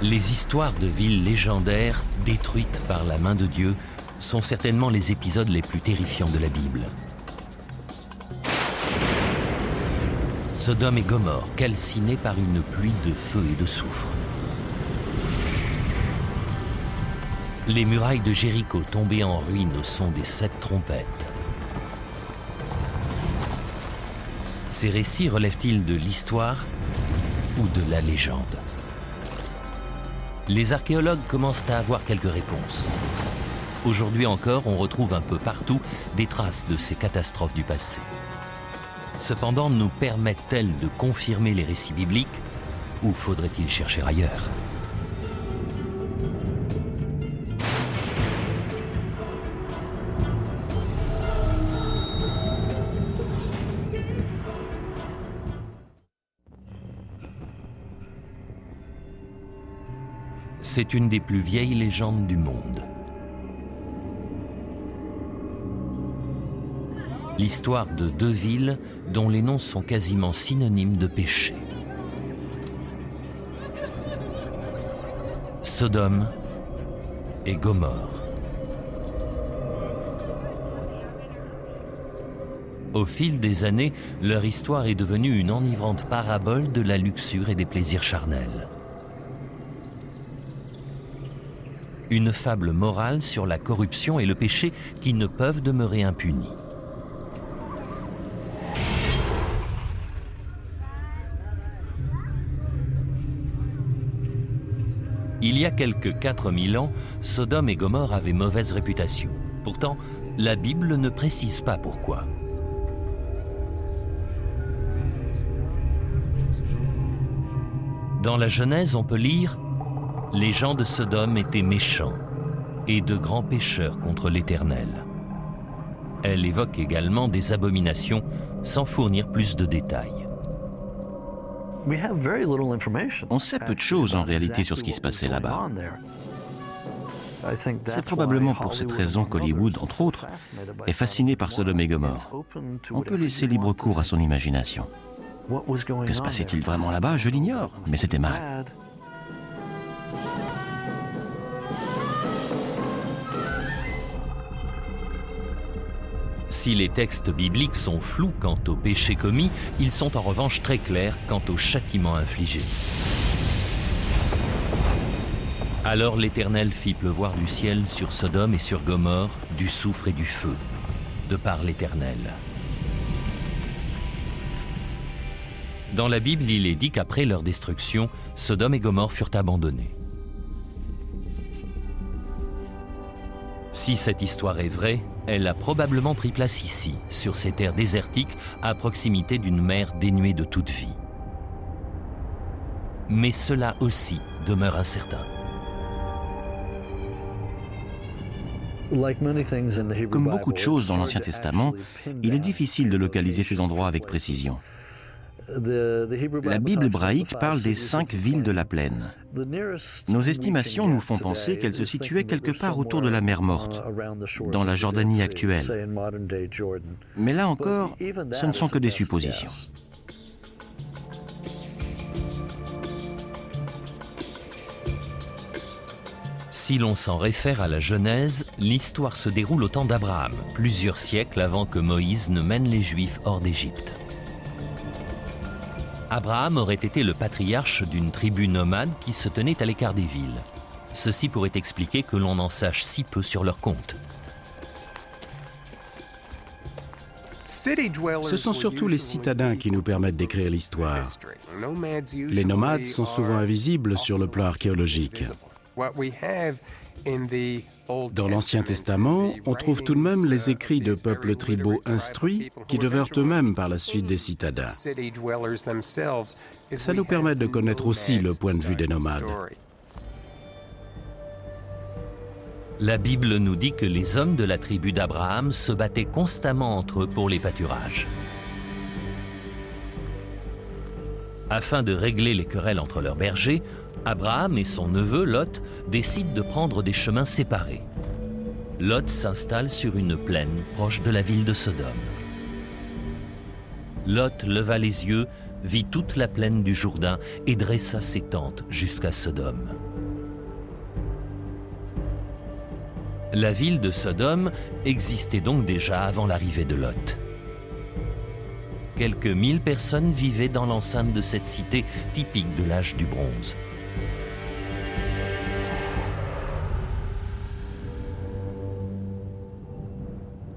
Les histoires de villes légendaires détruites par la main de Dieu sont certainement les épisodes les plus terrifiants de la Bible. Sodome et Gomorrhe, calcinés par une pluie de feu et de soufre. Les murailles de Jéricho tombées en ruine au son des 7 trompettes. Ces récits relèvent-ils de l'histoire ou de la légende? Les archéologues commencent à avoir quelques réponses. Aujourd'hui encore, on retrouve un peu partout des traces de ces catastrophes du passé. Cependant, nous permettent-elles de confirmer les récits bibliques ou faudrait-il chercher ailleurs? C'est une des plus vieilles légendes du monde. L'histoire de 2 villes dont les noms sont quasiment synonymes de péché. Sodome et Gomorrhe. Au fil des années, leur histoire est devenue une enivrante parabole de la luxure et des plaisirs charnels. Une fable morale sur la corruption et le péché qui ne peuvent demeurer impunis. Il y a quelques 4000 ans, Sodome et Gomorrhe avaient mauvaise réputation. Pourtant, la Bible ne précise pas pourquoi. Dans la Genèse, on peut lire: les gens de Sodome étaient méchants et de grands pécheurs contre l'Éternel. Elle évoque également des abominations sans fournir plus de détails. On sait peu de choses en réalité sur ce qui se passait là-bas. C'est probablement pour cette raison qu'Hollywood, entre autres, est fasciné par Sodome et Gomorrhe. On peut laisser libre cours à son imagination. Que se passait-il vraiment là-bas? Je l'ignore, mais c'était mal. Si les textes bibliques sont flous quant aux péchés commis, ils sont en revanche très clairs quant au châtiment infligé. Alors l'Éternel fit pleuvoir du ciel sur Sodome et sur Gomorrhe du soufre et du feu, de par l'Éternel. Dans la Bible, il est dit qu'après leur destruction, Sodome et Gomorrhe furent abandonnés. Si cette histoire est vraie, elle a probablement pris place ici, sur ces terres désertiques, à proximité d'une mer dénuée de toute vie. Mais cela aussi demeure incertain. Comme beaucoup de choses dans l'Ancien Testament, il est difficile de localiser ces endroits avec précision. La Bible hébraïque parle des 5 villes de la plaine. Nos estimations nous font penser qu'elles se situaient quelque part autour de la mer Morte, dans la Jordanie actuelle. Mais là encore, ce ne sont que des suppositions. Si l'on s'en réfère à la Genèse, l'histoire se déroule au temps d'Abraham, plusieurs siècles avant que Moïse ne mène les Juifs hors d'Égypte. Abraham aurait été le patriarche d'une tribu nomade qui se tenait à l'écart des villes. Ceci pourrait expliquer que l'on en sache si peu sur leur compte. Ce sont surtout les citadins qui nous permettent d'écrire l'histoire. Les nomades sont souvent invisibles sur le plan archéologique. Dans l'Ancien Testament, on trouve tout de même les écrits de peuples tribaux instruits qui devinrent eux-mêmes par la suite des citadins. Ça nous permet de connaître aussi le point de vue des nomades. La Bible nous dit que les hommes de la tribu d'Abraham se battaient constamment entre eux pour les pâturages. Afin de régler les querelles entre leurs bergers, Abraham et son neveu Lot décident de prendre des chemins séparés. Lot s'installe sur une plaine proche de la ville de Sodome. Lot leva les yeux vit toute la plaine du Jourdain et dressa ses tentes jusqu'à Sodome. La ville de Sodome existait donc déjà avant l'arrivée de Lot. Quelques 1000 personnes vivaient dans l'enceinte de cette cité typique de l'âge du bronze.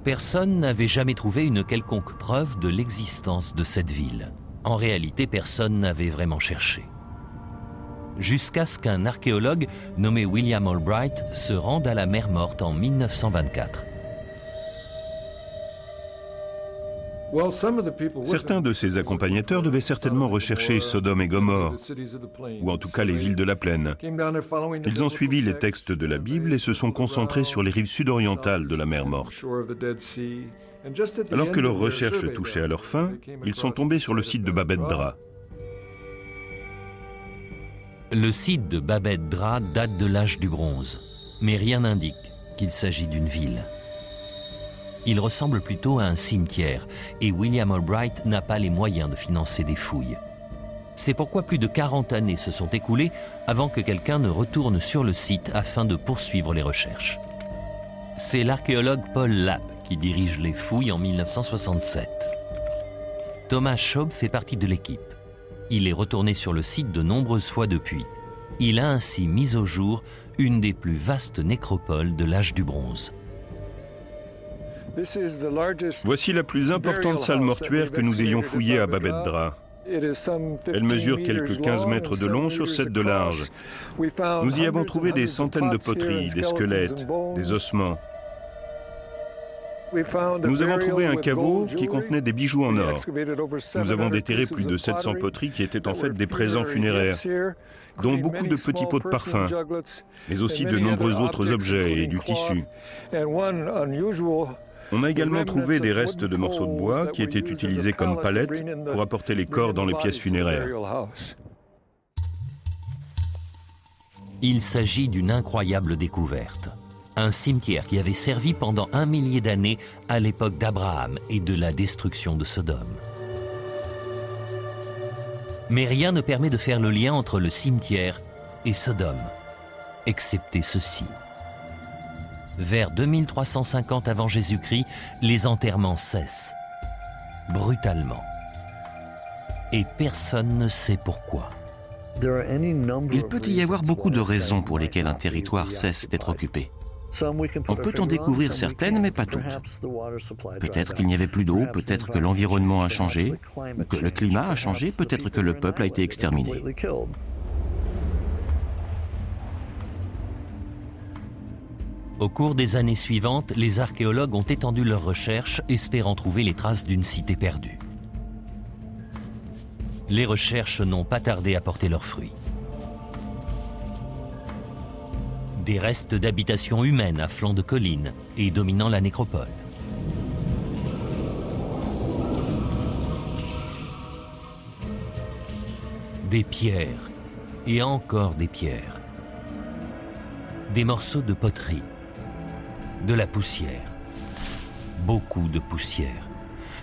Personne n'avait jamais trouvé une quelconque preuve de l'existence de cette ville. En réalité, personne n'avait vraiment cherché. Jusqu'à ce qu'un archéologue nommé William Albright se rende à la mer Morte en 1924. Certains de ses accompagnateurs devaient certainement rechercher Sodome et Gomorrhe, ou en tout cas les villes de la plaine. Ils ont suivi les textes de la Bible et se sont concentrés sur les rives sud-orientales de la mer Morte. Alors que leurs recherches touchaient à leur fin, ils sont tombés sur le site de Bab edh-Dra. Le site de Bab edh-Dra date de l'âge du bronze, mais rien n'indique qu'il s'agit d'une ville. Il ressemble plutôt à un cimetière et William Albright n'a pas les moyens de financer des fouilles. C'est pourquoi plus de 40 années se sont écoulées avant que quelqu'un ne retourne sur le site afin de poursuivre les recherches. C'est l'archéologue Paul Lapp qui dirige les fouilles en 1967. Thomas Schaub fait partie de l'équipe. Il est retourné sur le site de nombreuses fois depuis. Il a ainsi mis au jour une des plus vastes nécropoles de l'âge du bronze. Voici la plus importante salle mortuaire que nous ayons fouillée à Bab edh-Dra. Elle mesure quelques 15 mètres de long sur 7 de large. Nous y avons trouvé des centaines de poteries, des squelettes, des ossements. Nous avons trouvé un caveau qui contenait des bijoux en or. Nous avons déterré plus de 700 poteries qui étaient en fait des présents funéraires, dont beaucoup de petits pots de parfum, mais aussi de nombreux autres objets et du tissu. On a également trouvé des restes de morceaux de bois qui étaient utilisés comme palettes pour apporter les corps dans les pièces funéraires. Il s'agit d'une incroyable découverte. Un cimetière qui avait servi pendant 1 millier d'années à l'époque d'Abraham et de la destruction de Sodome. Mais rien ne permet de faire le lien entre le cimetière et Sodome, excepté ceci. Vers 2350 avant Jésus-Christ, les enterrements cessent, brutalement. Et personne ne sait pourquoi. Il peut y avoir beaucoup de raisons pour lesquelles un territoire cesse d'être occupé. On peut en découvrir certaines, mais pas toutes. Peut-être qu'il n'y avait plus d'eau, peut-être que l'environnement a changé, que le climat a changé, peut-être que le peuple a été exterminé. Au cours des années suivantes, les archéologues ont étendu leurs recherches, espérant trouver les traces d'une cité perdue. Les recherches n'ont pas tardé à porter leurs fruits. Des restes d'habitations humaines à flanc de collines et dominant la nécropole. Des pierres et encore des pierres. Des morceaux de poterie. De la poussière. Beaucoup de poussière.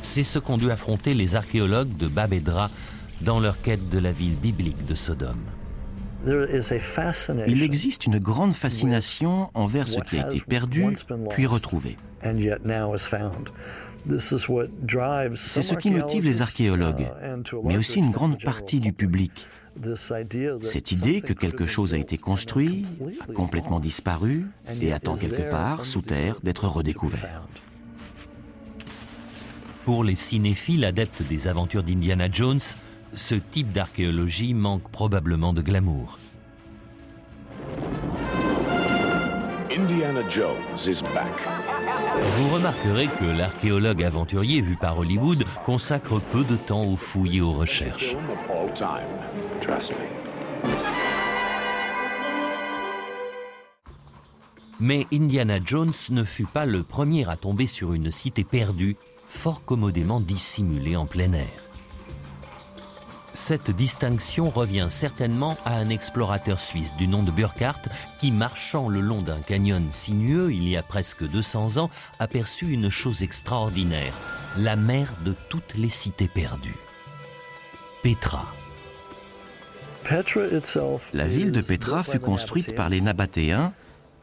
C'est ce qu'ont dû affronter les archéologues de Bab edh-Dra dans leur quête de la ville biblique de Sodome. Il existe une grande fascination envers ce qui a été perdu, puis retrouvé. C'est ce qui motive les archéologues, mais aussi une grande partie du public. Cette idée que quelque chose a été construit, a complètement disparu et attend quelque part, sous terre, d'être redécouvert. Pour les cinéphiles adeptes des aventures d'Indiana Jones, ce type d'archéologie manque probablement de glamour. Indiana Jones is back. Vous remarquerez que l'archéologue aventurier vu par Hollywood consacre peu de temps aux fouilles et aux recherches. Mais Indiana Jones ne fut pas le premier à tomber sur une cité perdue, fort commodément dissimulée en plein air. Cette distinction revient certainement à un explorateur suisse du nom de Burckhardt qui, marchant le long d'un canyon sinueux il y a presque 200 ans, aperçut une chose extraordinaire, la mère de toutes les cités perdues. Pétra. La ville de Pétra fut construite par les Nabatéens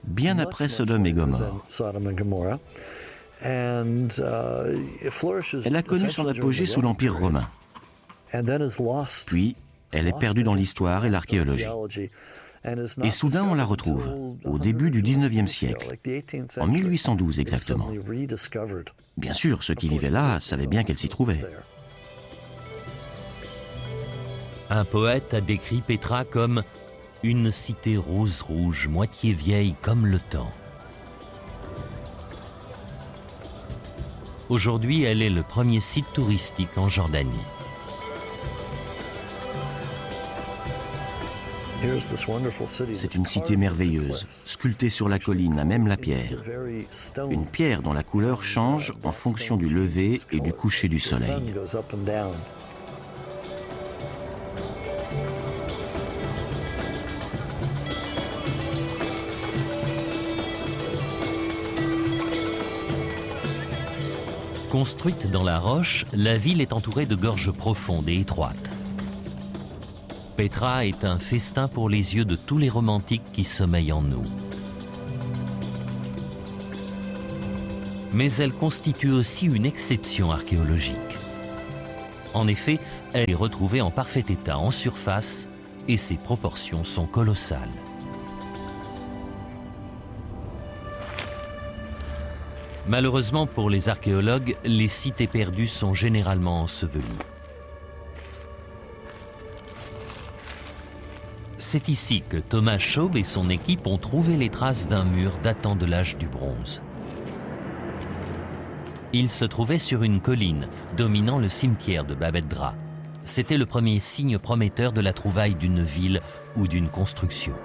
bien après Sodome et Gomorrhe. Elle a connu son apogée sous l'Empire romain. Puis, elle est perdue dans l'histoire et l'archéologie. Et soudain, on la retrouve, au début du 19e siècle, en 1812 exactement. Bien sûr, ceux qui vivaient là savaient bien qu'elle s'y trouvait. Un poète a décrit Pétra comme une cité rose-rouge, moitié vieille comme le temps. Aujourd'hui, elle est le premier site touristique en Jordanie. C'est une cité merveilleuse, sculptée sur la colline, à même la pierre. Une pierre dont la couleur change en fonction du lever et du coucher du soleil. Construite dans la roche, la ville est entourée de gorges profondes et étroites. Pétra est un festin pour les yeux de tous les romantiques qui sommeillent en nous. Mais elle constitue aussi une exception archéologique. En effet, elle est retrouvée en parfait état en surface et ses proportions sont colossales. Malheureusement pour les archéologues, les cités perdues sont généralement ensevelies. C'est ici que Thomas Schaub et son équipe ont trouvé les traces d'un mur datant de l'âge du bronze. Il se trouvait sur une colline dominant le cimetière de Babet Dra. C'était le premier signe prometteur de la trouvaille d'une ville ou d'une construction.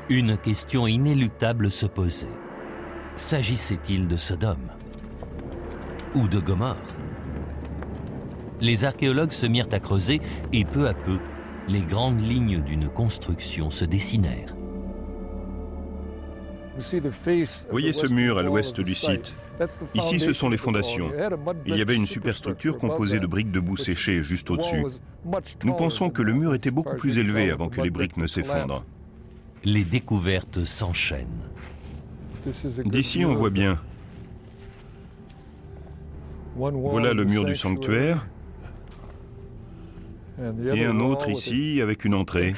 Une question inéluctable se posait. S'agissait-il de Sodome ou de Gomorrhe? Les archéologues se mirent à creuser et peu à peu, les grandes lignes d'une construction se dessinèrent. Voyez ce mur à l'ouest du site. Ici, ce sont les fondations. Il y avait une superstructure composée de briques de boue séchées juste au-dessus. Nous pensons que le mur était beaucoup plus élevé avant que les briques ne s'effondrent. Les découvertes s'enchaînent. D'ici, on voit bien. Voilà le mur du sanctuaire. Et un autre ici avec une entrée.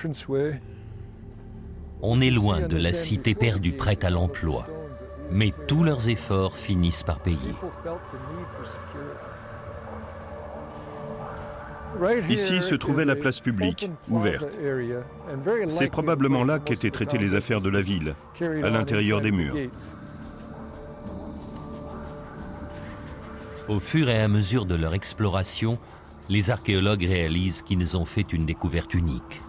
On est loin de la cité perdue prête à l'emploi, mais tous leurs efforts finissent par payer. Ici se trouvait la place publique, ouverte. C'est probablement là qu'étaient traitées les affaires de la ville, à l'intérieur des murs. Au fur et à mesure de leur exploration, les archéologues réalisent qu'ils ont fait une découverte unique.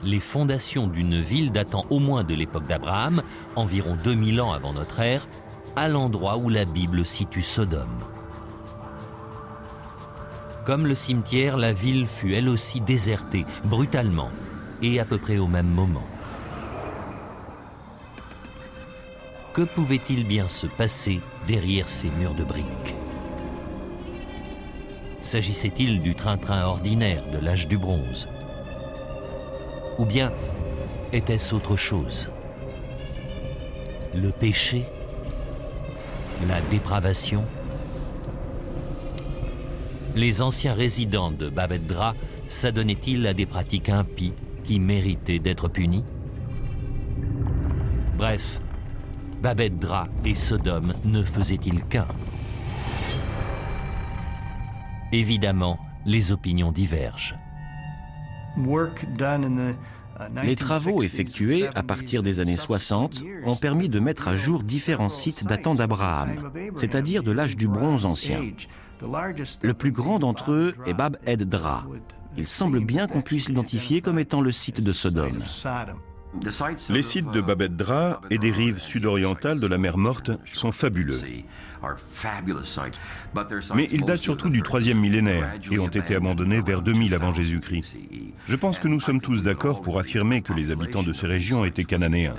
Les fondations d'une ville datant au moins de l'époque d'Abraham, environ 2000 ans avant notre ère, à l'endroit où la Bible situe Sodome. Comme le cimetière, la ville fut elle aussi désertée, brutalement, et à peu près au même moment. Que pouvait-il bien se passer derrière ces murs de briques? S'agissait-il du train-train ordinaire de l'âge du bronze? Ou bien était-ce autre chose? Le péché? La dépravation? Les anciens résidents de Babet Dra s'adonnaient-ils à des pratiques impies qui méritaient d'être punies? Bref, Babet Dra et Sodome ne faisaient-ils qu'un? Évidemment, les opinions divergent. Les travaux effectués à partir des années 60 ont permis de mettre à jour différents sites datant d'Abraham, c'est-à-dire de l'âge du bronze ancien. Le plus grand d'entre eux est Bab Ed Dra. Il semble bien qu'on puisse l'identifier comme étant le site de Sodome. Les sites de Babet Dra et des rives sud-orientales de la mer Morte sont fabuleux. Mais ils datent surtout du 3e millénaire et ont été abandonnés vers 2000 avant Jésus-Christ. Je pense que nous sommes tous d'accord pour affirmer que les habitants de ces régions étaient cananéens.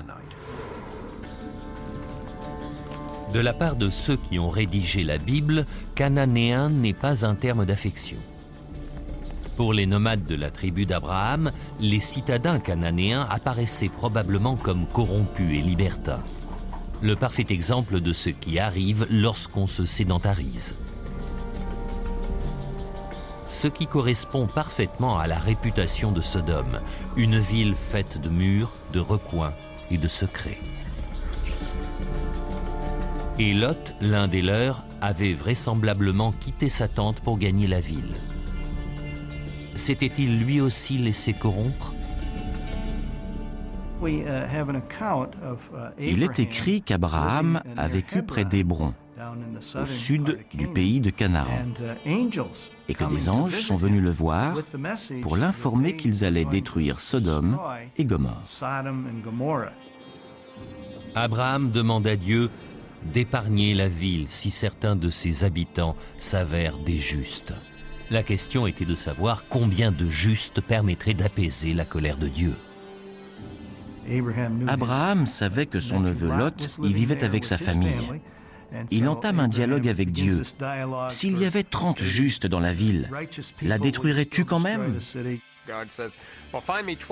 De la part de ceux qui ont rédigé la Bible, cananéen n'est pas un terme d'affection. Pour les nomades de la tribu d'Abraham, les citadins cananéens apparaissaient probablement comme corrompus et libertins. Le parfait exemple de ce qui arrive lorsqu'on se sédentarise. Ce qui correspond parfaitement à la réputation de Sodome, une ville faite de murs, de recoins et de secrets. Et Lot, l'un des leurs, avait vraisemblablement quitté sa tente pour gagner la ville. S'était-il lui aussi laissé corrompre? Il est écrit qu'Abraham a vécu près d'Hébron, au sud du pays de Canaan, et que des anges sont venus le voir pour l'informer qu'ils allaient détruire Sodome et Gomorrhe. Abraham demande à Dieu d'épargner la ville si certains de ses habitants s'avèrent des justes. La question était de savoir combien de justes permettraient d'apaiser la colère de Dieu. Abraham savait que son neveu Lot y vivait avec sa famille. Il entame un dialogue avec Dieu. S'il y avait 30 justes dans la ville, la détruirais-tu quand même?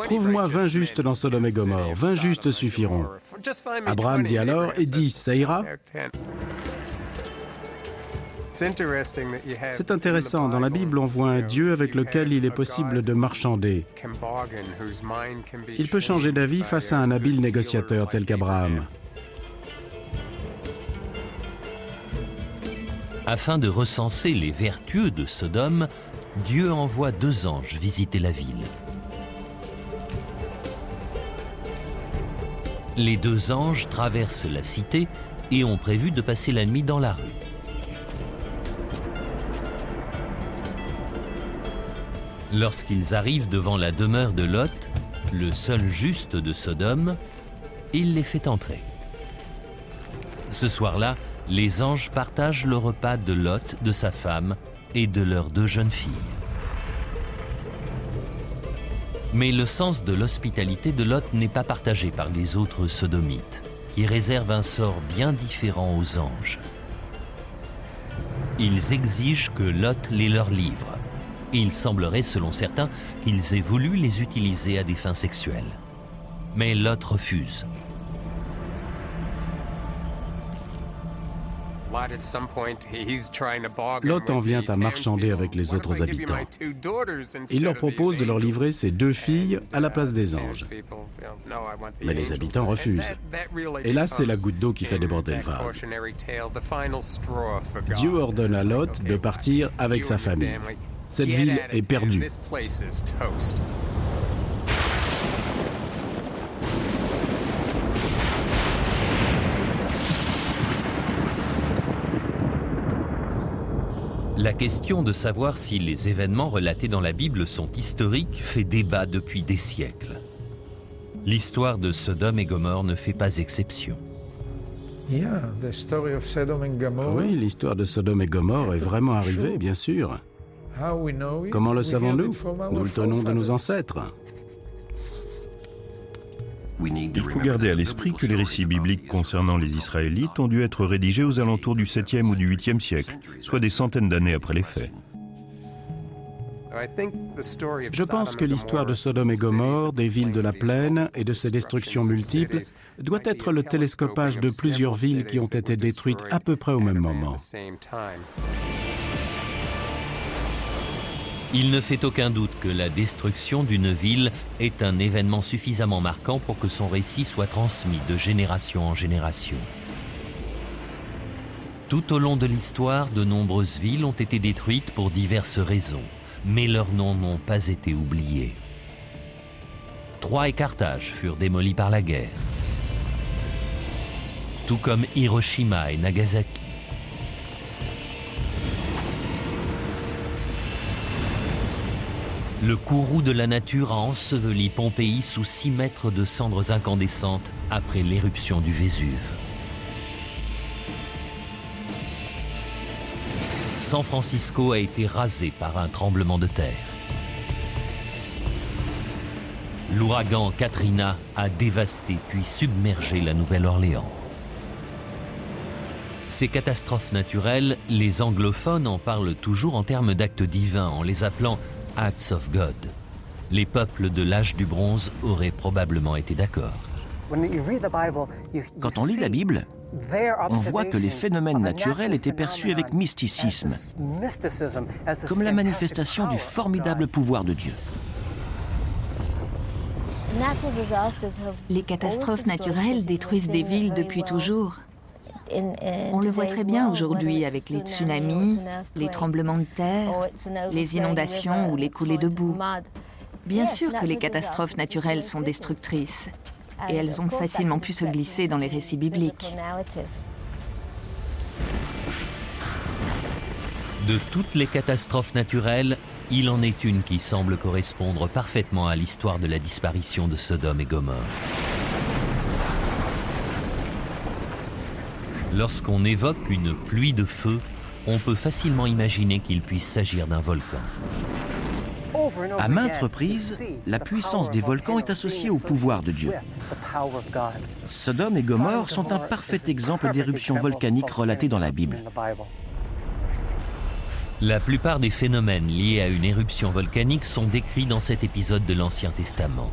Trouve-moi 20 justes dans Sodome et Gomorrhe, 20 justes suffiront. Abraham dit alors, et 10, ça ira? C'est intéressant, dans la Bible, on voit un Dieu avec lequel il est possible de marchander. Il peut changer d'avis face à un habile négociateur tel qu'Abraham. Afin de recenser les vertueux de Sodome, Dieu envoie 2 anges visiter la ville. Les 2 anges traversent la cité et ont prévu de passer la nuit dans la rue. Lorsqu'ils arrivent devant la demeure de Lot, le seul juste de Sodome, il les fait entrer. Ce soir-là, les anges partagent le repas de Lot, de sa femme et de leurs 2 jeunes filles. Mais le sens de l'hospitalité de Lot n'est pas partagé par les autres sodomites, qui réservent un sort bien différent aux anges. Ils exigent que Lot les leur livre. Et il semblerait, selon certains, qu'ils aient voulu les utiliser à des fins sexuelles. Mais Lot refuse. Lot en vient à marchander avec les autres habitants. Il leur propose de leur livrer ses 2 filles à la place des anges. Mais les habitants refusent. Et là, c'est la goutte d'eau qui fait déborder le vase. Dieu ordonne à Lot de partir avec sa famille. Cette ville est perdue. La question de savoir si les événements relatés dans la Bible sont historiques fait débat depuis des siècles. L'histoire de Sodome et Gomorrhe ne fait pas exception. Oui, l'histoire de Sodome et Gomorrhe est vraiment arrivée, bien sûr. Comment le savons-nous? Nous le tenons de nos ancêtres. Il faut garder à l'esprit que les récits bibliques concernant les Israélites ont dû être rédigés aux alentours du 7e ou du 8e siècle, soit des centaines d'années après les faits. Je pense que l'histoire de Sodome et Gomorrhe, des villes de la plaine et de ses destructions multiples doit être le télescopage de plusieurs villes qui ont été détruites à peu près au même moment. Il ne fait aucun doute que la destruction d'une ville est un événement suffisamment marquant pour que son récit soit transmis de génération en génération. Tout au long de l'histoire, de nombreuses villes ont été détruites pour diverses raisons, mais leurs noms n'ont pas été oubliés. Troie et Carthage furent démolis par la guerre, tout comme Hiroshima et Nagasaki. Le courroux de la nature a enseveli Pompéi sous 6 mètres de cendres incandescentes après l'éruption du Vésuve. San Francisco a été rasé par un tremblement de terre. L'ouragan Katrina a dévasté puis submergé la Nouvelle-Orléans. Ces catastrophes naturelles, les anglophones en parlent toujours en termes d'actes divins, en les appelant Acts of God. Les peuples de l'âge du bronze auraient probablement été d'accord. Quand on lit la Bible, on voit que les phénomènes naturels étaient perçus avec mysticisme, comme la manifestation du formidable pouvoir de Dieu. Les catastrophes naturelles détruisent des villes depuis toujours. On le voit très bien aujourd'hui avec les tsunamis, les tremblements de terre, les inondations ou les coulées de boue. Bien sûr que les catastrophes naturelles sont destructrices, et elles ont facilement pu se glisser dans les récits bibliques. De toutes les catastrophes naturelles, il en est une qui semble correspondre parfaitement à l'histoire de la disparition de Sodome et Gomorrhe. Lorsqu'on évoque une pluie de feu, on peut facilement imaginer qu'il puisse s'agir d'un volcan. À maintes reprises, la puissance des volcans est associée au pouvoir de Dieu. Sodome et Gomorrhe sont un parfait exemple d'éruption volcanique relatée dans la Bible. La plupart des phénomènes liés à une éruption volcanique sont décrits dans cet épisode de l'Ancien Testament.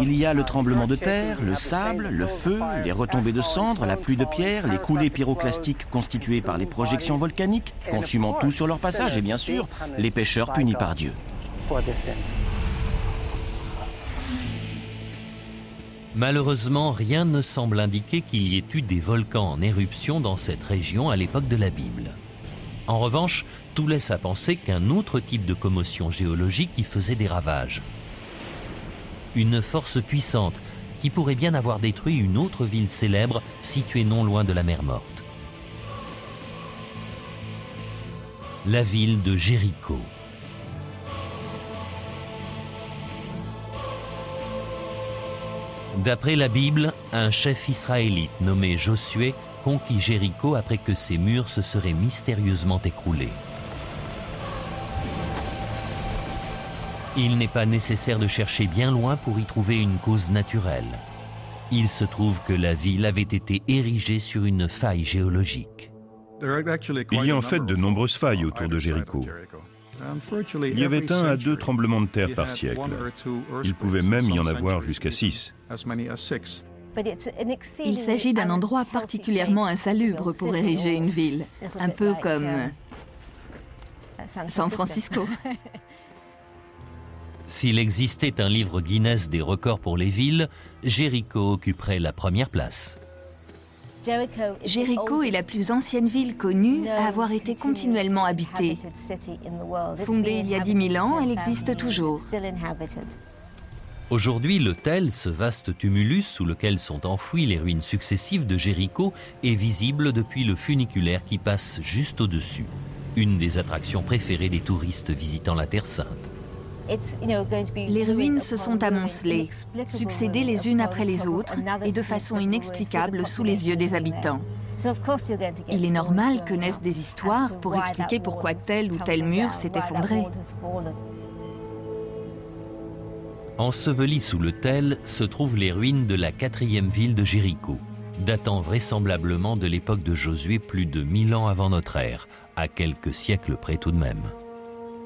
Il y a le tremblement de terre, le sable, le feu, les retombées de cendres, la pluie de pierre, les coulées pyroclastiques constituées par les projections volcaniques, consumant tout sur leur passage, et bien sûr, les pécheurs punis par Dieu. Malheureusement, rien ne semble indiquer qu'il y ait eu des volcans en éruption dans cette région à l'époque de la Bible. En revanche, tout laisse à penser qu'un autre type de commotion géologique y faisait des ravages. Une force puissante qui pourrait bien avoir détruit une autre ville célèbre située non loin de la mer Morte. La ville de Jéricho. D'après la Bible, un chef israélite nommé Josué conquit Jéricho après que ses murs se seraient mystérieusement écroulés. Il n'est pas nécessaire de chercher bien loin pour y trouver une cause naturelle. Il se trouve que la ville avait été érigée sur une faille géologique. Il y a en fait de nombreuses failles autour de Jéricho. Il y avait 1 à 2 tremblements de terre par siècle. Il pouvait même y en avoir jusqu'à 6. Il s'agit d'un endroit particulièrement insalubre pour ériger une ville, un peu comme San Francisco. S'il existait un livre Guinness des records pour les villes, Jéricho occuperait la première place. Jéricho est la plus ancienne ville connue à avoir été continuellement habitée. Fondée il y a 10 000 ans, elle existe toujours. Aujourd'hui, l'autel, ce vaste tumulus sous lequel sont enfouies les ruines successives de Jéricho, est visible depuis le funiculaire qui passe juste au-dessus. Une des attractions préférées des touristes visitant la Terre Sainte. Les ruines se sont amoncelées, succédées les unes après les autres et de façon inexplicable sous les yeux des habitants. Il est normal que naissent des histoires pour expliquer pourquoi tel ou tel mur s'est effondré. Ensevelies sous l'autel se trouvent les ruines de la 4e ville de Jéricho, datant vraisemblablement de l'époque de Josué plus de 1000 ans avant notre ère, à quelques siècles près tout de même.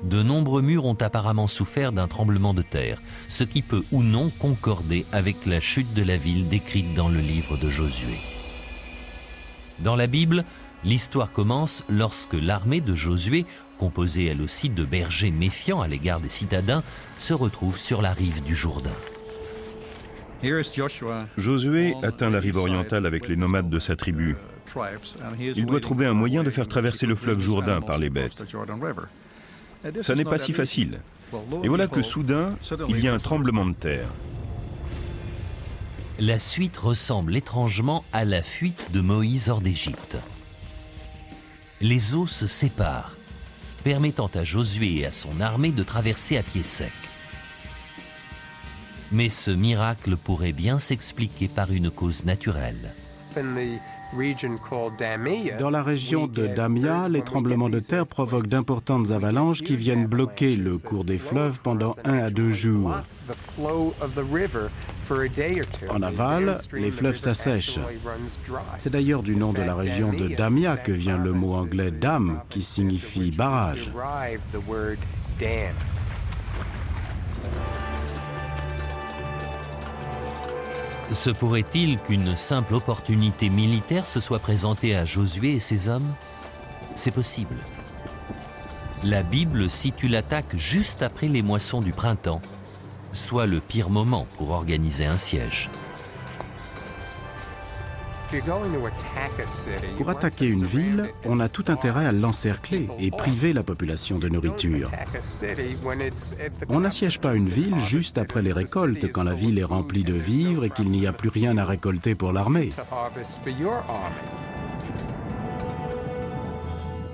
De nombreux murs ont apparemment souffert d'un tremblement de terre, ce qui peut ou non concorder avec la chute de la ville décrite dans le livre de Josué. Dans la Bible, l'histoire commence lorsque l'armée de Josué, composée elle aussi de bergers méfiants à l'égard des citadins, se retrouve sur la rive du Jourdain. Josué atteint la rive orientale avec les nomades de sa tribu. Il doit trouver un moyen de faire traverser le fleuve Jourdain par les bêtes. Ça n'est pas si facile. Et voilà que soudain, il y a un tremblement de terre. La suite ressemble étrangement à la fuite de Moïse hors d'Égypte. Les eaux se séparent, permettant à Josué et à son armée de traverser à pied sec. Mais ce miracle pourrait bien s'expliquer par une cause naturelle. Dans la région de Damia, les tremblements de terre provoquent d'importantes avalanches qui viennent bloquer le cours des fleuves pendant 1 à 2 jours. En aval, les fleuves s'assèchent. C'est d'ailleurs du nom de la région de Damia que vient le mot anglais dam, qui signifie barrage. Se pourrait-il qu'une simple opportunité militaire se soit présentée à Josué et ses hommes? C'est possible. La Bible situe l'attaque juste après les moissons du printemps, soit le pire moment pour organiser un siège. Pour attaquer une ville, on a tout intérêt à l'encercler et priver la population de nourriture. On n'assiège pas une ville juste après les récoltes, quand la ville est remplie de vivres et qu'il n'y a plus rien à récolter pour l'armée.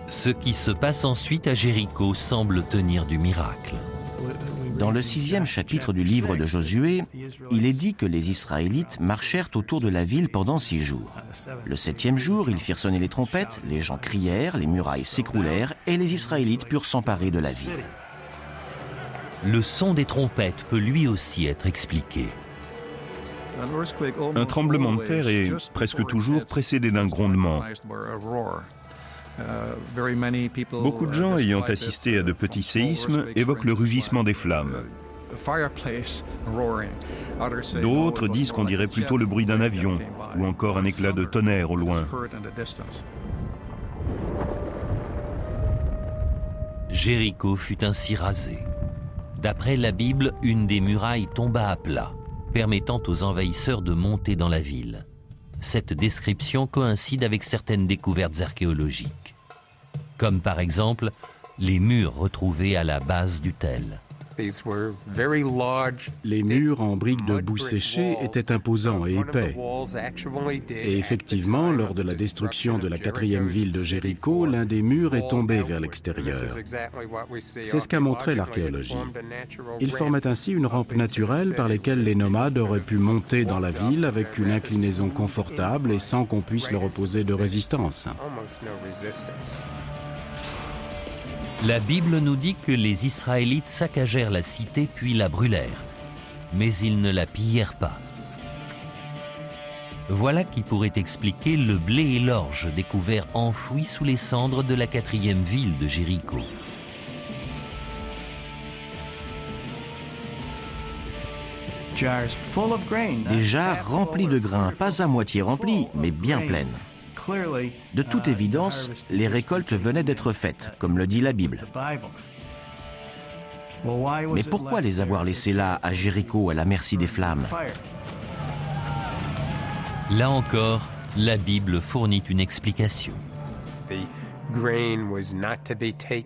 Ce qui se passe ensuite à Jéricho semble tenir du miracle. Dans le 6e chapitre du livre de Josué, il est dit que les Israélites marchèrent autour de la ville pendant 6 jours. Le 7e jour, ils firent sonner les trompettes, les gens crièrent, les murailles s'écroulèrent et les Israélites purent s'emparer de la ville. Le son des trompettes peut lui aussi être expliqué. Un tremblement de terre est presque toujours précédé d'un grondement. Beaucoup de gens ayant assisté à de petits séismes évoquent le rugissement des flammes. D'autres disent qu'on dirait plutôt le bruit d'un avion ou encore un éclat de tonnerre au loin. Jéricho fut ainsi rasé. D'après la Bible, une des murailles tomba à plat, permettant aux envahisseurs de monter dans la ville. Cette description coïncide avec certaines découvertes archéologiques, comme par exemple les murs retrouvés à la base du Tel. Les murs en briques de boue séchée étaient imposants et épais. Et effectivement, lors de la destruction de la 4e ville de Jéricho, l'un des murs est tombé vers l'extérieur. C'est ce qu'a montré l'archéologie. Il formait ainsi une rampe naturelle par laquelle les nomades auraient pu monter dans la ville avec une inclinaison confortable et sans qu'on puisse leur opposer de résistance. La Bible nous dit que les Israélites saccagèrent la cité puis la brûlèrent, mais ils ne la pillèrent pas. Voilà qui pourrait expliquer le blé et l'orge découverts enfouis sous les cendres de la 4e ville de Jéricho. Des jarres remplies de grains, pas à moitié remplies, mais bien pleines. De toute évidence, les récoltes venaient d'être faites, comme le dit la Bible. Mais pourquoi les avoir laissés là, à Jéricho, à la merci des flammes? Là encore, la Bible fournit une explication.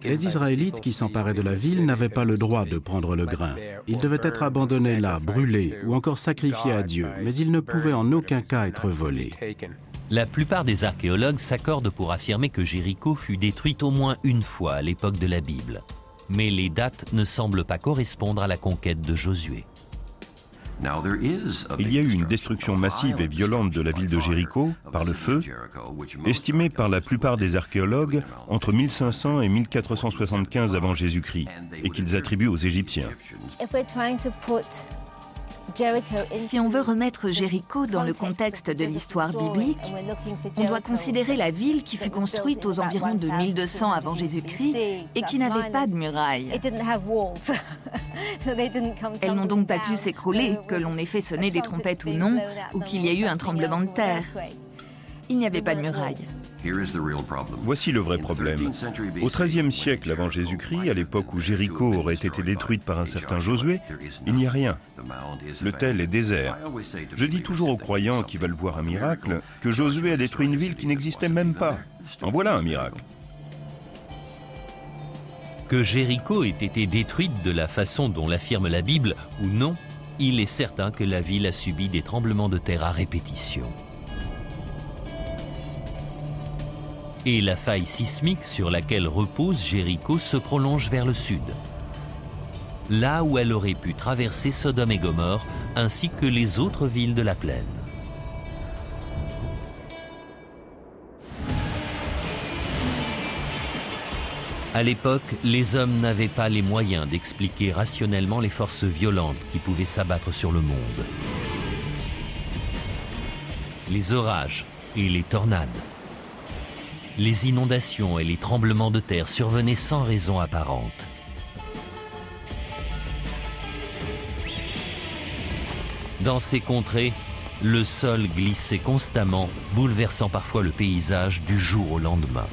Les Israélites qui s'emparaient de la ville n'avaient pas le droit de prendre le grain. Ils devaient être abandonnés là, brûlés ou encore sacrifiés à Dieu, mais ils ne pouvaient en aucun cas être volés. La plupart des archéologues s'accordent pour affirmer que Jéricho fut détruite au moins une fois à l'époque de la Bible. Mais les dates ne semblent pas correspondre à la conquête de Josué. Il y a eu une destruction massive et violente de la ville de Jéricho par le feu, estimée par la plupart des archéologues entre 1500 et 1475 avant Jésus-Christ, et qu'ils attribuent aux Égyptiens. Si on veut remettre Jéricho dans le contexte de l'histoire biblique, on doit considérer la ville qui fut construite aux environs de 1200 avant Jésus-Christ et qui n'avait pas de murailles. Elles n'ont donc pas pu s'écrouler, que l'on ait fait sonner des trompettes ou non, ou qu'il y ait eu un tremblement de terre. Il n'y avait pas de murailles. Voici le vrai problème. Au XIIIe siècle avant Jésus-Christ, à l'époque où Jéricho aurait été détruite par un certain Josué, il n'y a rien. Le Tel est désert. Je dis toujours aux croyants qui veulent voir un miracle que Josué a détruit une ville qui n'existait même pas. En voilà un miracle. Que Jéricho ait été détruite de la façon dont l'affirme la Bible ou non, il est certain que la ville a subi des tremblements de terre à répétition. Et la faille sismique sur laquelle repose Jéricho se prolonge vers le sud, là où elle aurait pu traverser Sodome et Gomorrhe, ainsi que les autres villes de la plaine. À l'époque, les hommes n'avaient pas les moyens d'expliquer rationnellement les forces violentes qui pouvaient s'abattre sur le monde. Les orages et les tornades, les inondations et les tremblements de terre survenaient sans raison apparente. Dans ces contrées, le sol glissait constamment, bouleversant parfois le paysage du jour au lendemain.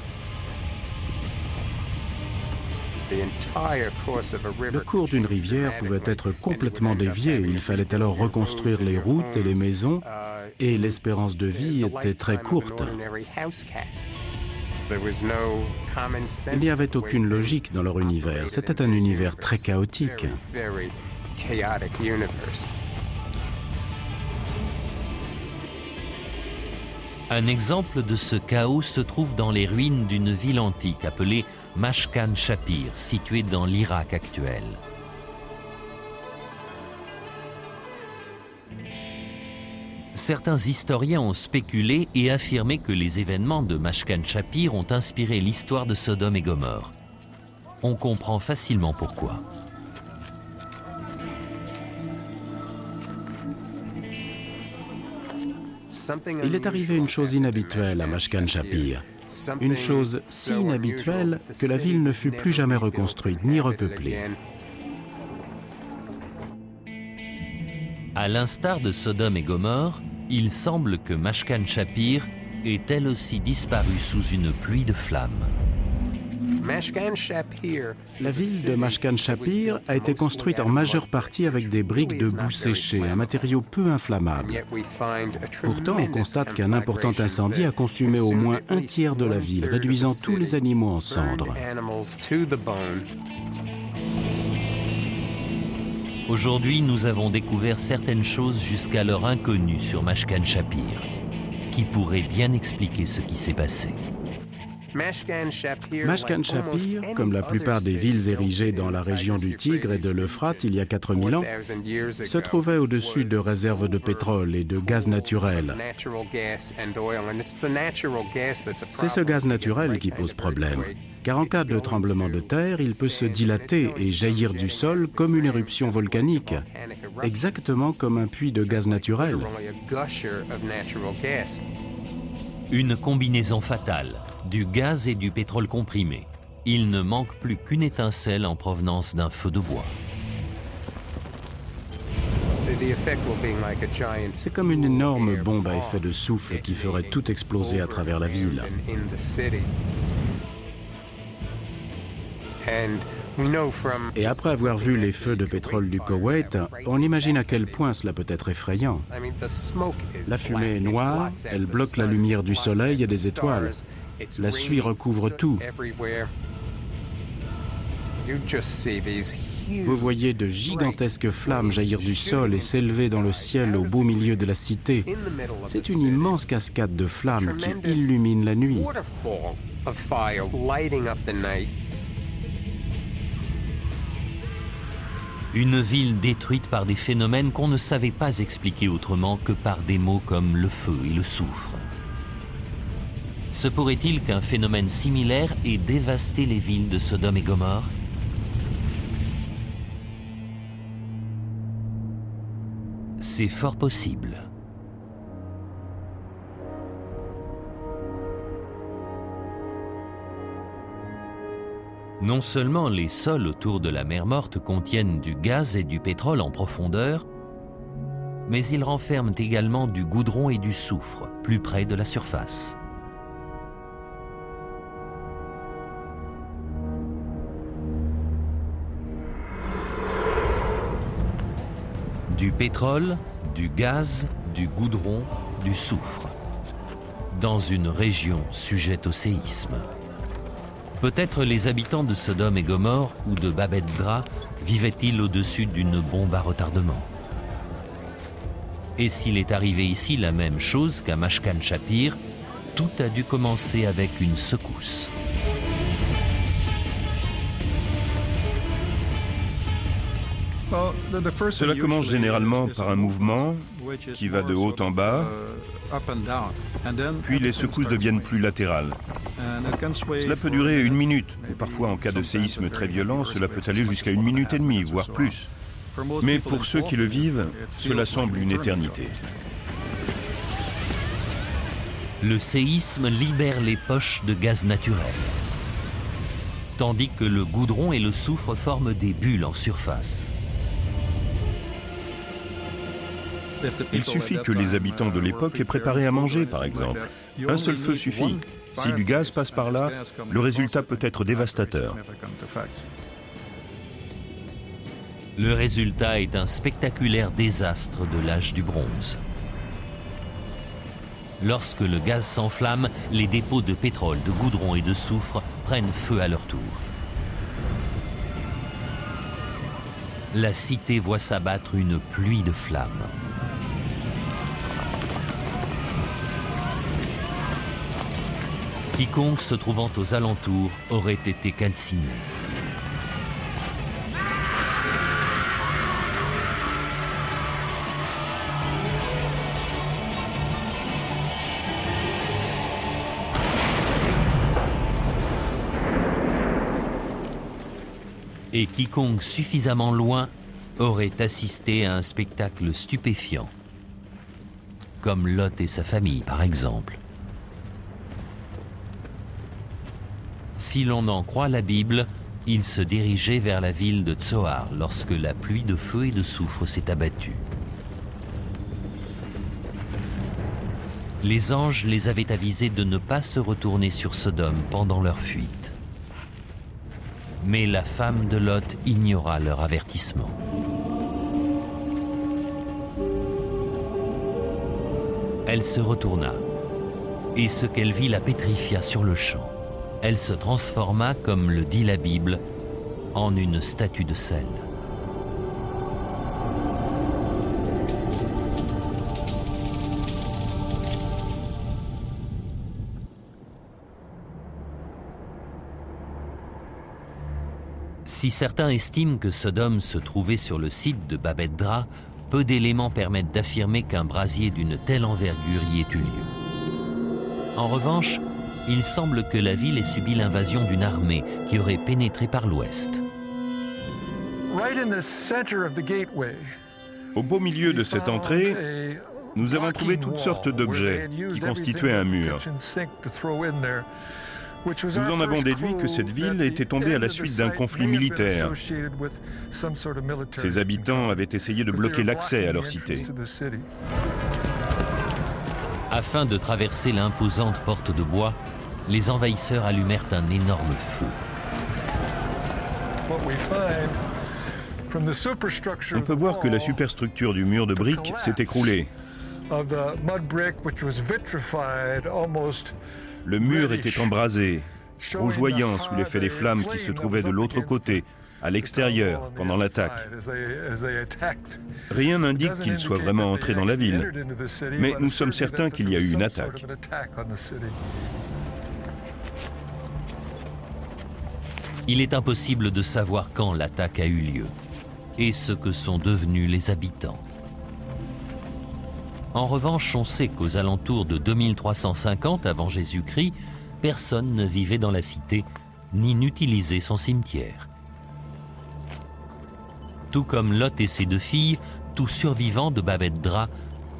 Le cours d'une rivière pouvait être complètement dévié. Il fallait alors reconstruire les routes et les maisons, et l'espérance de vie était très courte. Il n'y avait aucune logique dans leur univers. C'était un univers très chaotique. Un exemple de ce chaos se trouve dans les ruines d'une ville antique appelée Mashkan Shapir, située dans l'Irak actuel. Certains historiens ont spéculé et affirmé que les événements de Mashkan Shapir ont inspiré l'histoire de Sodome et Gomorrhe. On comprend facilement pourquoi. Il est arrivé une chose inhabituelle à Mashkan Shapir. Une chose si inhabituelle que la ville ne fut plus jamais reconstruite ni repeuplée. À l'instar de Sodome et Gomorrhe, il semble que Mashkan Shapir ait elle aussi disparu sous une pluie de flammes. La ville de Mashkan Shapir a été construite en majeure partie avec des briques de boue séchée, un matériau peu inflammable. Pourtant, on constate qu'un important incendie a consumé au moins un tiers de la ville, réduisant tous les animaux en cendres. Aujourd'hui, nous avons découvert certaines choses jusqu'alors inconnues sur Mashkan Shapir, qui pourraient bien expliquer ce qui s'est passé. Mashkan Shapir, comme la plupart des villes érigées dans la région du Tigre et de l'Euphrate il y a 4000 ans, se trouvait au-dessus de réserves de pétrole et de gaz naturel. C'est ce gaz naturel qui pose problème, car en cas de tremblement de terre, il peut se dilater et jaillir du sol comme une éruption volcanique, exactement comme un puits de gaz naturel. Une combinaison fatale, du gaz et du pétrole comprimé. Il ne manque plus qu'une étincelle en provenance d'un feu de bois. C'est comme une énorme bombe à effet de souffle qui ferait tout exploser à travers la ville. Et après avoir vu les feux de pétrole du Koweït, on imagine à quel point cela peut être effrayant. La fumée est noire, elle bloque la lumière du soleil et des étoiles. La suie recouvre tout. Vous voyez de gigantesques flammes jaillir du sol et s'élever dans le ciel au beau milieu de la cité. C'est une immense cascade de flammes qui illumine la nuit. Une ville détruite par des phénomènes qu'on ne savait pas expliquer autrement que par des mots comme le feu et le soufre. Se pourrait-il qu'un phénomène similaire ait dévasté les villes de Sodome et Gomorrhe? C'est fort possible. Non seulement les sols autour de la mer Morte contiennent du gaz et du pétrole en profondeur, mais ils renferment également du goudron et du soufre, plus près de la surface. Du pétrole, du gaz, du goudron, du soufre. Dans une région sujette au séisme. Peut-être les habitants de Sodome et Gomorrhe ou de Babet-Dra vivaient-ils au-dessus d'une bombe à retardement. Et s'il est arrivé ici la même chose qu'à Mashkan Shapir, tout a dû commencer avec une secousse. Cela commence généralement par un mouvement qui va de haut en bas, puis les secousses deviennent plus latérales. Cela peut durer 1 minute, ou parfois en cas de séisme très violent, cela peut aller jusqu'à 1 minute et demie, voire plus. Mais pour ceux qui le vivent, cela semble une éternité. Le séisme libère les poches de gaz naturel, tandis que le goudron et le soufre forment des bulles en surface. Il suffit que les habitants de l'époque aient préparé à manger, par exemple. Un seul feu suffit. Si du gaz passe par là, le résultat peut être dévastateur. Le résultat est un spectaculaire désastre de l'âge du bronze. Lorsque le gaz s'enflamme, les dépôts de pétrole, de goudron et de soufre prennent feu à leur tour. La cité voit s'abattre une pluie de flammes. Quiconque se trouvant aux alentours aurait été calciné. Et quiconque suffisamment loin aurait assisté à un spectacle stupéfiant, comme Lot et sa famille par exemple. Si l'on en croit la Bible, il se dirigeait vers la ville de Tsoar lorsque la pluie de feu et de soufre s'est abattue. Les anges les avaient avisés de ne pas se retourner sur Sodome pendant leur fuite. Mais la femme de Lot ignora leur avertissement. Elle se retourna, et ce qu'elle vit la pétrifia sur le champ. Elle se transforma, comme le dit la Bible, en une statue de sel. Si certains estiment que Sodome se trouvait sur le site de Babet Dra, peu d'éléments permettent d'affirmer qu'un brasier d'une telle envergure y ait eu lieu. En revanche, il semble que la ville ait subi l'invasion d'une armée qui aurait pénétré par l'ouest. Au beau milieu de cette entrée, nous avons trouvé toutes sortes d'objets qui constituaient un mur. Nous en avons déduit que cette ville était tombée à la suite d'un conflit militaire. Ses habitants avaient essayé de bloquer l'accès à leur cité. Afin de traverser l'imposante porte de bois, les envahisseurs allumèrent un énorme feu. On peut voir que la superstructure du mur de briques s'est écroulée. Le mur était embrasé, rougeoyant sous l'effet des flammes qui se trouvaient de l'autre côté, à l'extérieur, pendant l'attaque. Rien n'indique qu'il soit vraiment entré dans la ville, mais nous sommes certains qu'il y a eu une attaque. Il est impossible de savoir quand l'attaque a eu lieu et ce que sont devenus les habitants. En revanche, on sait qu'aux alentours de 2350 avant Jésus-Christ, personne ne vivait dans la cité ni n'utilisait son cimetière. Tout comme Lot et ses deux filles, tout survivant de Babet Dra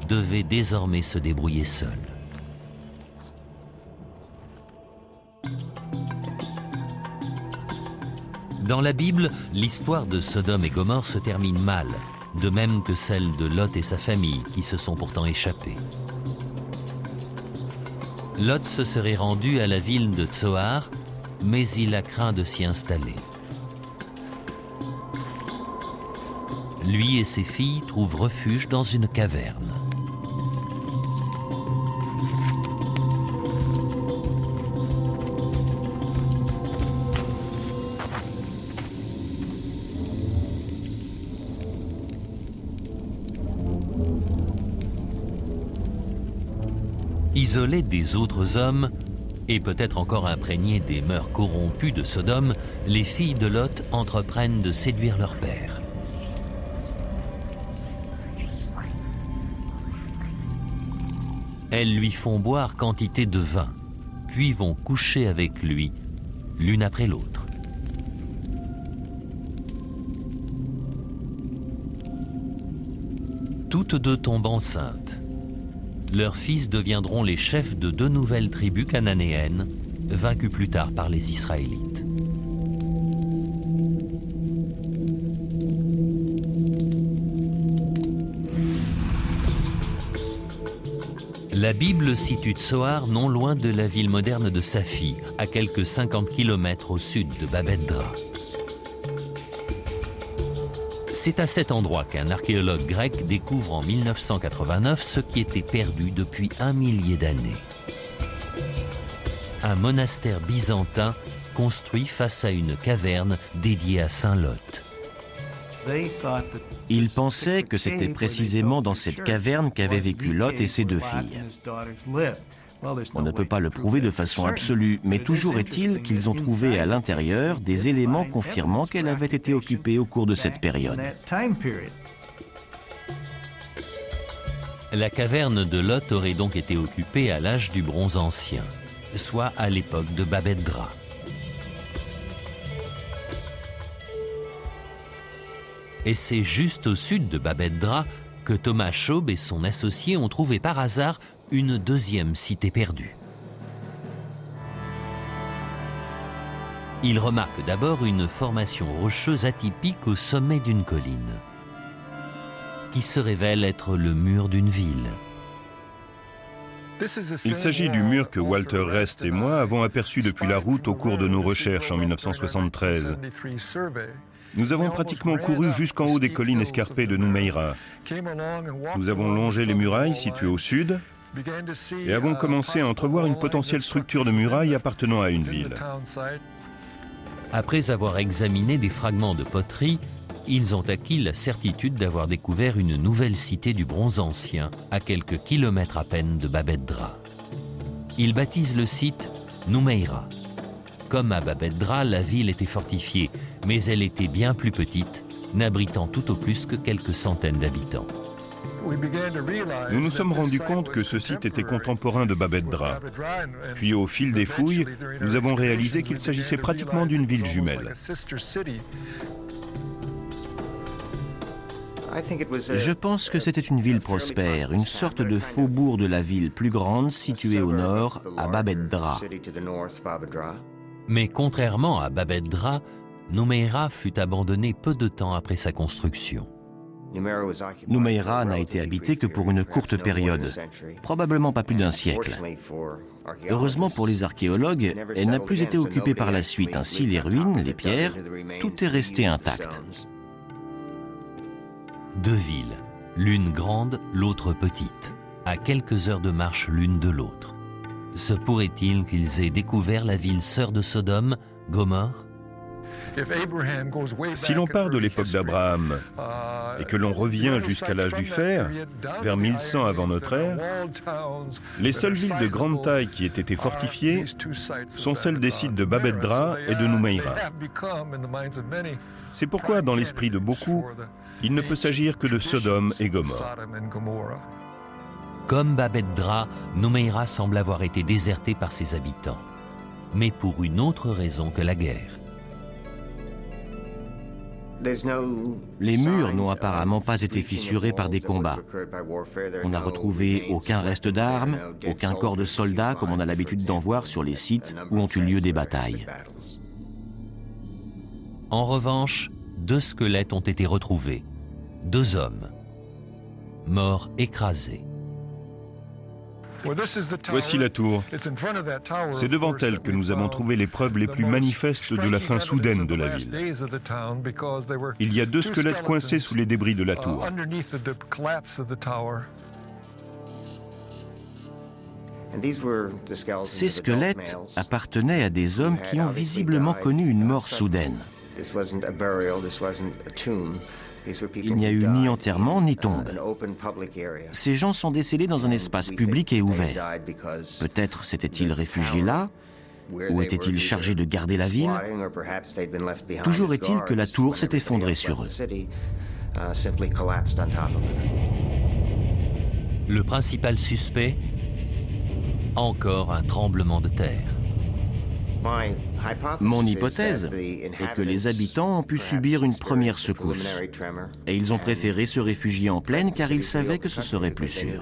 devait désormais se débrouiller seul. Dans la Bible, l'histoire de Sodome et Gomorrhe se termine mal, de même que celle de Lot et sa famille, qui se sont pourtant échappés. Lot se serait rendu à la ville de Tsoar, mais il a craint de s'y installer. Lui et ses filles trouvent refuge dans une caverne. Isolés des autres hommes, et peut-être encore imprégnées des mœurs corrompues de Sodome, les filles de Lot entreprennent de séduire leur père. Elles lui font boire quantité de vin, puis vont coucher avec lui, l'une après l'autre. Toutes deux tombent enceintes. Leurs fils deviendront les chefs de deux nouvelles tribus cananéennes, vaincues plus tard par les Israélites. La Bible situe Tsoar non loin de la ville moderne de Safi, à quelques 50 km au sud de Babet-Dra. C'est à cet endroit qu'un archéologue grec découvre en 1989 ce qui était perdu depuis 1 millier d'années. Un monastère byzantin construit face à une caverne dédiée à Saint Lot. Ils pensaient que c'était précisément dans cette caverne qu'avaient vécu Lot et ses 2 filles. On ne peut pas le prouver de façon absolue, mais toujours est-il qu'ils ont trouvé à l'intérieur des éléments confirmant qu'elle avait été occupée au cours de cette période. La caverne de Lot aurait donc été occupée à l'âge du Bronze ancien, soit à l'époque de Babet-Dra. Et c'est juste au sud de Babet-Dra que Thomas Schaub et son associé ont trouvé par hasard une deuxième cité perdue. Ils remarquent d'abord une formation rocheuse atypique au sommet d'une colline, qui se révèle être le mur d'une ville. Il s'agit du mur que Walter Rest et moi avons aperçu depuis la route au cours de nos recherches en 1973. Nous avons pratiquement couru jusqu'en haut des collines escarpées de Noumeira. Nous avons longé les murailles situées au sud et avons commencé à entrevoir une potentielle structure de muraille appartenant à une ville. Après avoir examiné des fragments de poterie, ils ont acquis la certitude d'avoir découvert une nouvelle cité du Bronze ancien, à quelques kilomètres à peine de Babet-Dra. Ils baptisent le site Noumeira. Comme à Babet-Dra, la ville était fortifiée, mais elle était bien plus petite, n'abritant tout au plus que quelques centaines d'habitants. Nous nous sommes rendus compte que ce site était contemporain de Babet-Dra. Puis au fil des fouilles, nous avons réalisé qu'il s'agissait pratiquement d'une ville jumelle. Je pense que c'était une ville prospère, une sorte de faubourg de la ville plus grande située au nord, à Babet-Dra. Mais contrairement à Babet-Dra, Noumeira fut abandonnée peu de temps après sa construction. Noumeira n'a été habitée que pour une courte période, probablement pas plus d'1 siècle. Heureusement pour les archéologues, elle n'a plus été occupée par la suite. Ainsi, les ruines, les pierres, tout est resté intact. 2 villes, l'une grande, l'autre petite, à quelques heures de marche l'une de l'autre. Se pourrait-il qu'ils aient découvert la ville sœur de Sodome, Gomorrhe? Si l'on part de l'époque d'Abraham et que l'on revient jusqu'à l'âge du fer, vers 1100 avant notre ère, les seules villes de grande taille qui aient été fortifiées sont celles des sites de Babet-Dra et de Noumeira. C'est pourquoi, dans l'esprit de beaucoup, il ne peut s'agir que de Sodome et Gomorrhe. Comme Babet-Dra, Noumeira semble avoir été désertée par ses habitants, mais pour une autre raison que la guerre. Les murs n'ont apparemment pas été fissurés par des combats. On n'a retrouvé aucun reste d'armes, aucun corps de soldats comme on a l'habitude d'en voir sur les sites où ont eu lieu des batailles. En revanche, 2 squelettes ont été retrouvés, 2 hommes, morts écrasés. Voici la tour. C'est devant elle que nous avons trouvé les preuves les plus manifestes de la fin soudaine de la ville. Il y a 2 squelettes coincés sous les débris de la tour. Ces squelettes appartenaient à des hommes qui ont visiblement connu une mort soudaine. Il n'y a eu ni enterrement ni tombe. Ces gens sont décédés dans un espace public et ouvert. Peut-être s'étaient-ils réfugiés là, ou étaient-ils chargés de garder la ville? Toujours est-il que la tour s'est effondrée sur eux. Le principal suspect? Encore un tremblement de terre. Mon hypothèse est que les habitants ont pu subir une première secousse et ils ont préféré se réfugier en plaine car ils savaient que ce serait plus sûr.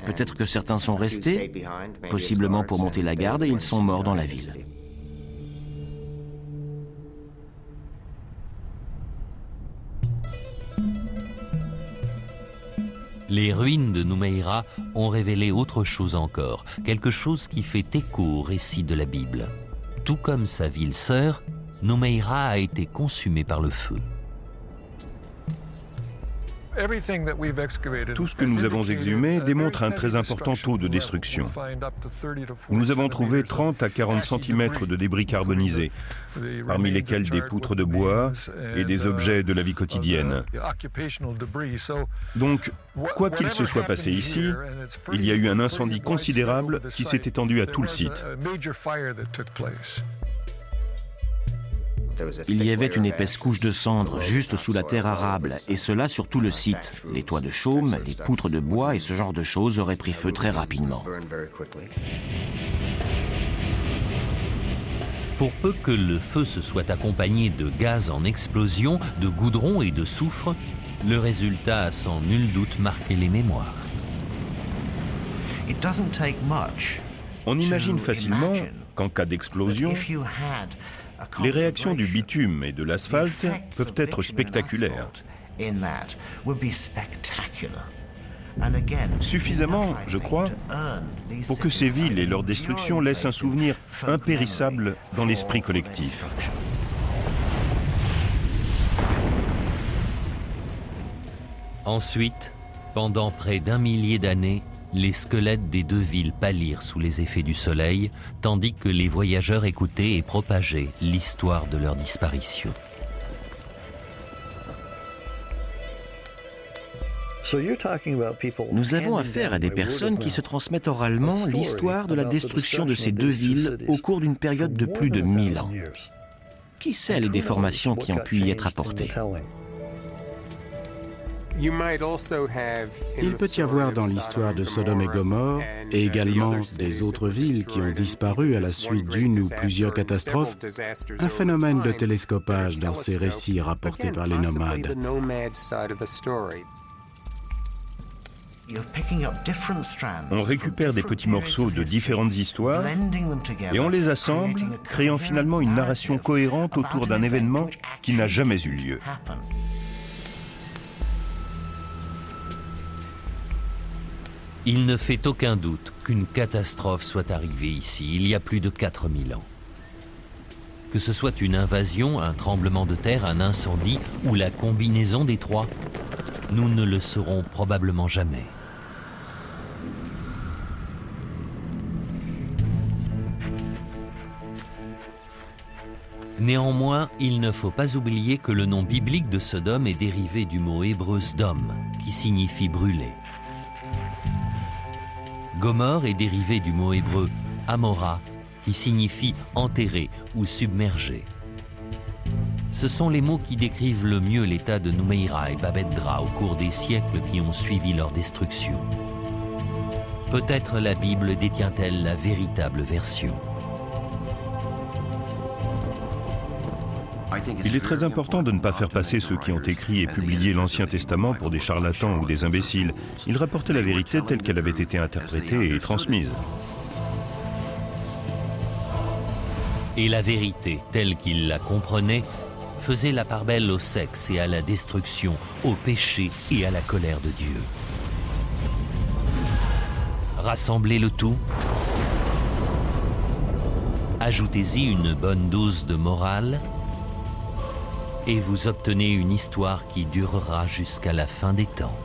Peut-être que certains sont restés, possiblement pour monter la garde, et ils sont morts dans la ville. Les ruines de Noumeira ont révélé autre chose encore, quelque chose qui fait écho au récit de la Bible. Tout comme sa ville sœur, Noumeira a été consumée par le feu. Tout ce que nous avons exhumé démontre un très important taux de destruction. Nous avons trouvé 30 à 40 cm de débris carbonisés, parmi lesquels des poutres de bois et des objets de la vie quotidienne. Donc, quoi qu'il se soit passé ici, il y a eu un incendie considérable qui s'est étendu à tout le site. Il y avait une épaisse couche de cendres juste sous la terre arable, et cela sur tout le site. Les toits de chaume, les poutres de bois et ce genre de choses auraient pris feu très rapidement. Pour peu que le feu se soit accompagné de gaz en explosion, de goudron et de soufre, le résultat a sans nul doute marqué les mémoires. On imagine facilement qu'en cas d'explosion, les réactions du bitume et de l'asphalte peuvent être spectaculaires. Suffisamment, je crois, pour que ces villes et leur destruction laissent un souvenir impérissable dans l'esprit collectif. Ensuite, pendant près d'1 millier d'années, les squelettes des deux villes pâlirent sous les effets du soleil, tandis que les voyageurs écoutaient et propageaient l'histoire de leur disparition. Nous avons affaire à des personnes qui se transmettent oralement l'histoire de la destruction de ces deux villes au cours d'une période de plus de 1000 ans. Qui sait les déformations qui ont pu y être apportées? Il peut y avoir dans l'histoire de Sodome et Gomorrhe, et également des autres villes qui ont disparu à la suite d'une ou plusieurs catastrophes, un phénomène de télescopage dans ces récits rapportés par les nomades. On récupère des petits morceaux de différentes histoires et on les assemble, créant finalement une narration cohérente autour d'un événement qui n'a jamais eu lieu. Il ne fait aucun doute qu'une catastrophe soit arrivée ici, il y a plus de 4000 ans. Que ce soit une invasion, un tremblement de terre, un incendie ou la combinaison des trois, nous ne le saurons probablement jamais. Néanmoins, il ne faut pas oublier que le nom biblique de Sodome est dérivé du mot hébreu Sdom, qui signifie brûler. Gomorrhe est dérivé du mot hébreu Amora, qui signifie enterré ou submergé. Ce sont les mots qui décrivent le mieux l'état de Noumeira et Babet-Dra au cours des siècles qui ont suivi leur destruction. Peut-être la Bible détient-elle la véritable version. Il est très important de ne pas faire passer ceux qui ont écrit et publié l'Ancien Testament pour des charlatans ou des imbéciles. Ils rapportaient la vérité telle qu'elle avait été interprétée et transmise. Et la vérité, telle qu'ils la comprenaient, faisait la part belle au sexe et à la destruction, au péché et à la colère de Dieu. Rassemblez le tout, ajoutez-y une bonne dose de morale, et vous obtenez une histoire qui durera jusqu'à la fin des temps.